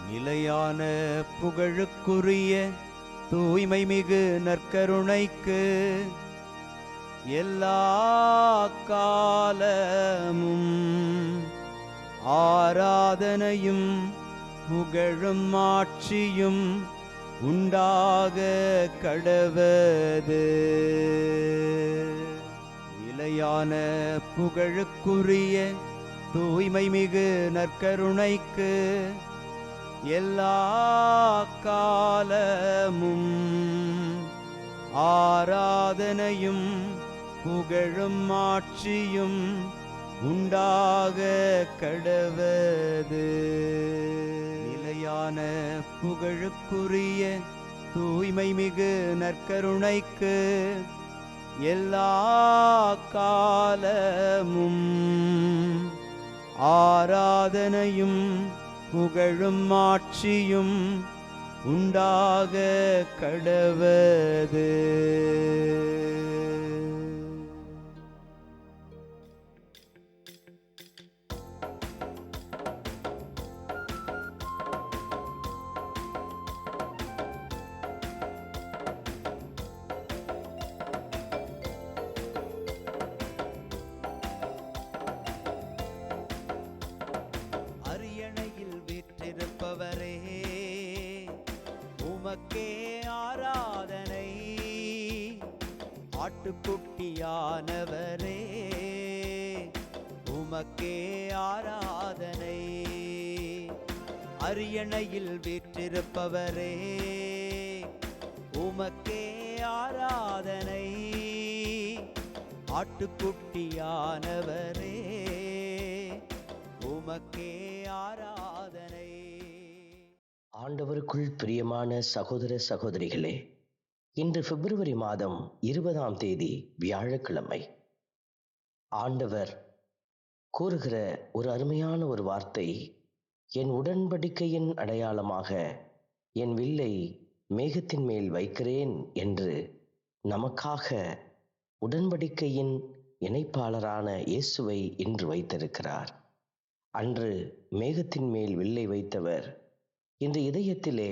நிலையான புகழுக்குரிய தூய்மை மிகு நற்கருணைக்கு எல்லா காலமும் ஆராதனையும் புகழும் ஆட்சியும் உண்டாக கடவது. நிலையான புகழுக்குரிய தூய்மை மிகு நற்கருணைக்கு எல்லா காலமும் ஆராதனையும் புகழும் ஆட்சியும் உண்டாக கடவது. நிலையான புகழுக்குரிய தூய்மை மிகு நற்கருணைக்கு எல்லா காலமும் ஆராதனையும் புகழும் ஆட்சியும் உண்டாக கடவது. அரியணையில் வீற்றிருப்பவரே, உமக்கே ஆராதனை. ஆட்டுக்குட்டியானவரே, உமக்கே ஆராதனை. அரியணையில் வீற்றிருப்பவரே, உமக்கே ஆராதனை. ஆட்டுக்குட்டியானவரே, உமக்கே ஆராதனை. ஆண்டவருக்குள் பிரியமான சகோதர சகோதரிகளே, இன்று பிப்ரவரி மாதம் 20ஆம் தேதி வியாழக்கிழமை. ஆண்டவர் கூறுகிற ஒரு அருமையான ஒரு வார்த்தை, என் உடன்படிக்கையின் அடையாளமாக என் வில்லை மேகத்தின் மேல் வைக்கிறேன் என்று நமக்காக உடன்படிக்கையின் இணைப்பாளரான இயேசுவை இன்று வைத்திருக்கிறார். அன்று மேகத்தின் மேல் வில்லை வைத்தவர் இன்று இதயத்திலே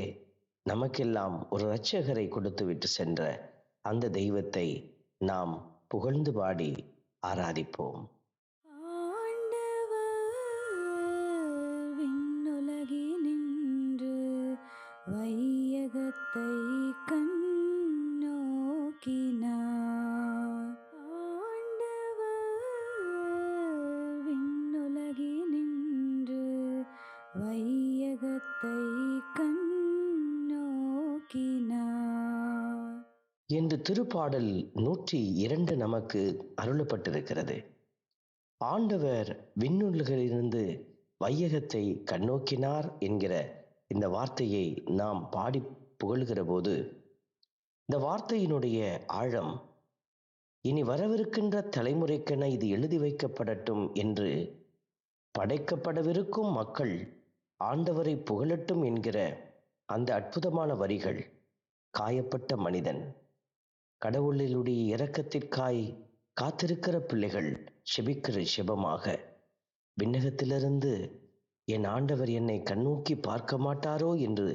நமக்கெல்லாம் ஒரு இரட்சகரை கொடுத்துவிட்டு சென்ற அந்த தெய்வத்தை நாம் புகழ்ந்து பாடி ஆராதிப்போம். வையகத்தை கண்ணோக்கினார். வையகத்தை கண்ணோக்கினார் என்று திருப்பாடல் 102 நமக்கு அருளப்பட்டிருக்கிறது. ஆண்டவர் விண்ணுலகிலிருந்து வையகத்தை கண்ணோக்கினார் என்கிற இந்த வார்த்தையை நாம் பாடி புகழ்கிற போது, இந்த வார்த்தையினுடைய ஆழம், இனி வரவிருக்கின்ற தலைமுறைக்கென இது எழுதி வைக்கப்படட்டும் என்று படைக்கப்படவிருக்கும் மக்கள் ஆண்டவரை புகழட்டும் என்கிற அந்த அற்புதமான வரிகள். காயப்பட்ட மனிதன், கடவுளுடைய இரக்கத்திற்காய் காத்திருக்கிற பிள்ளைகள் செபிக்கிற செபமாக, விண்ணகத்திலிருந்து என் ஆண்டவர் என்னை கண்ணோக்கி பார்க்க மாட்டாரோ என்று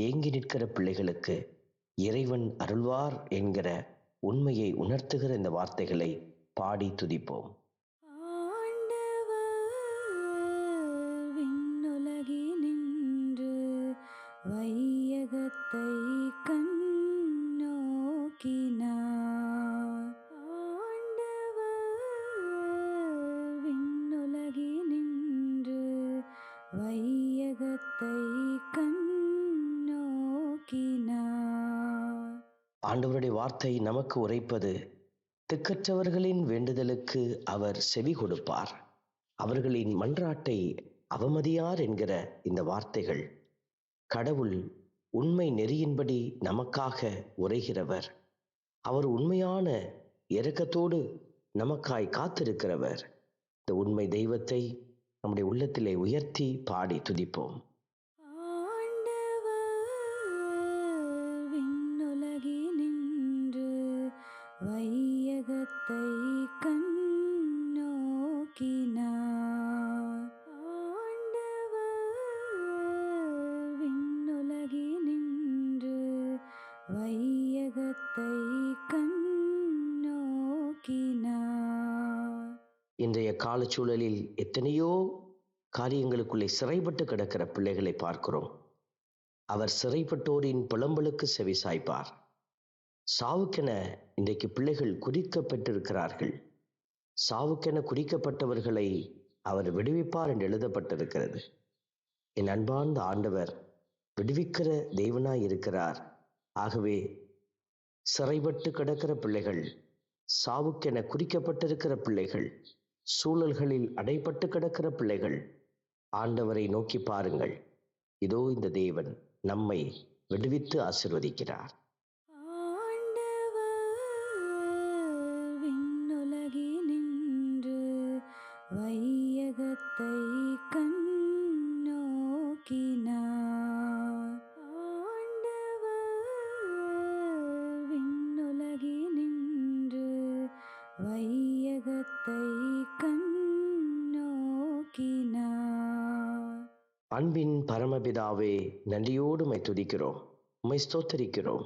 ஏங்கி நிற்கிற பிள்ளைகளுக்கு இறைவன் அருள்வார் என்கிற உண்மையை உணர்த்துகிற இந்த வார்த்தைகளை பாடி துதிப்போம். வையகத்தை கண்ணோக்கினார். விண்ணுலகினின்று வையகத்தை கண்ணோக்கினார். ஆண்டவருடைய வார்த்தை நமக்கு உரைப்பது, திக்கற்றவர்களின் வேண்டுதலுக்கு அவர் செவி கொடுப்பார், அவர்களின் மன்றாட்டை அவமதியார் என்கிற இந்த வார்த்தைகள் கடவுள் உண்மை நெறியின்படி நமக்காக உரைகிறவர். அவர் உண்மையான இரக்கத்தோடு நமக்காய் காத்திருக்கிறவர். இந்த உண்மை தெய்வத்தை நம்முடைய உள்ளத்திலே உயர்த்தி பாடி துதிப்போம். விண்ணுலகினின்று வையகத்தை கண்ணோக்கினார். காலச்சூழலில் எத்தனையோ காரியங்களுக்குள்ளே சிறைப்பட்டு கிடக்கிற பிள்ளைகளை பார்க்கிறோம். அவர் சிறைப்பட்டோரின் புலம்பலுக்கு செவி சாய்ப்பார். சாவுக்கென இன்றைக்கு பிள்ளைகள் குறிக்கப்பட்டிருக்கிறார்கள். சாவுக்கென குறிக்கப்பட்டவர்களை அவர் விடுவிப்பார் என்று எழுதப்பட்டிருக்கிறது. என் அன்பார்ந்த ஆண்டவர் விடுவிக்கிற தேவனாய் இருக்கிறார். ஆகவே சிறைப்பட்டு கிடக்கிற பிள்ளைகள், சாவுக்கென குறிக்கப்பட்டிருக்கிற பிள்ளைகள், சூழல்களில் அடைப்பட்டு கிடக்கிற பிள்ளைகள், ஆண்டவரை நோக்கி பாருங்கள். இதோ இந்த தேவன் நம்மை விடுவித்து ஆசீர்வதிக்கிறார். ஆண்டவர் விண்ணுலகினின்று வையகத்தை கண்ணோக்கினார். ஆண்டவர் விண்ணுலகினின்று வையகத்தை கண்ணோக்கினார். அன்பின் பரமபிதாவே, நன்றியோடு உம்மை துதிக்கிறோம், உம்மை ஸ்தோத்தரிக்கிறோம்.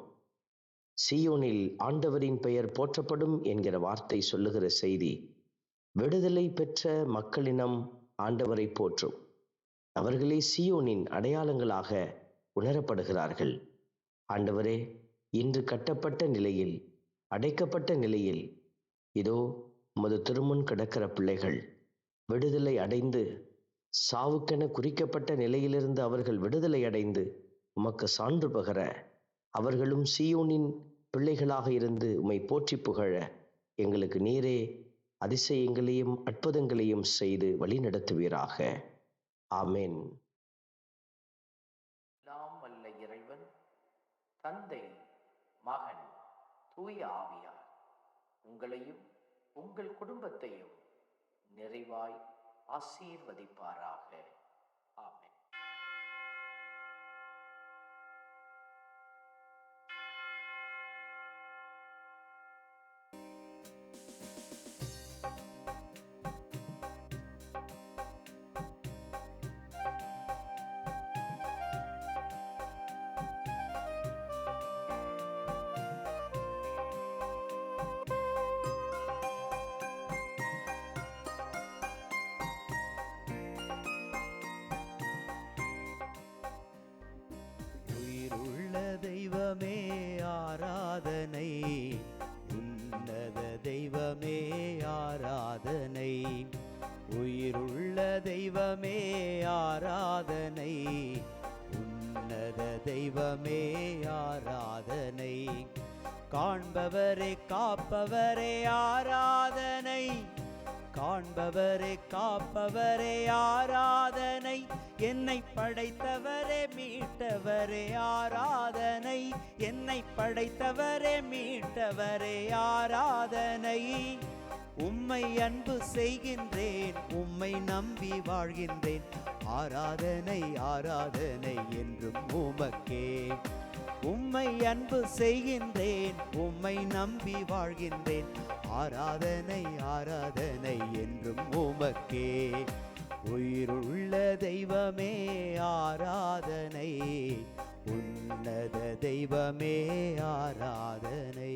சீயோனில் ஆண்டவரின் பெயர் போற்றப்படும் என்கிற வார்த்தை சொல்லுகிற செய்தி, விடுதலை பெற்ற மக்களினம் ஆண்டவரை போற்றும். அவர்களே சீயோனின் அடையாளங்களாக உணரப்படுகிறார்கள். ஆண்டவரே, இன்று கட்டப்பட்ட நிலையில், அடைக்கப்பட்ட நிலையில், இதோ உமது திருமுன் கிடக்கிற பிள்ளைகள் விடுதலை அடைந்து, சாவுக்கென குறிக்கப்பட்ட நிலையிலிருந்து அவர்கள் விடுதலை அடைந்து உமக்கு சான்று பகர, அவர்களும் சீயோனின் பிள்ளைகளாக இருந்து உம்மை போற்றி புகழ எங்களுக்கு நீரே அதிசயங்களையும் அற்புதங்களையும் செய்து வழி நடத்துவீராக. ஆமென். எல்லாம் வல்ல இறைவன், தந்தை, மகன், தூய ஆவியார் உங்களையும் உங்கள் குடும்பத்தையும் நிறைவாய் ஆசீர்வதிப்பாராக. ஆமென். உயிருள்ள தெய்வமே ஆராதனை, உன்னத தெய்வமே ஆராதனை. உயிருள்ள தெய்வமே ஆராதனை, உன்னத தெய்வமே ஆராதனை. காண்பவரே காப்பவரே ஆராதனை, காண்பவரே காப்பவரே ஆராதனை. என்னை படைத்தவரே மீட்டவரே ஆராதனை, என்னை படைத்தவரே மீட்டவரே ஆராதனை. உம்மை அன்பு செய்கின்றேன், உம்மை நம்பி வாழ்கின்றேன். ஆராதனை ஆராதனை என்றும் உமக்கே. உம்மை அன்பு செய்கின்றேன், உம்மை நம்பி வாழ்கின்றேன். ஆராதனை ஆராதனை என்றும் உமக்கே. உயிருள்ள தெய்வமே ஆராதனை, உன்னத தெய்வமே ஆராதனை.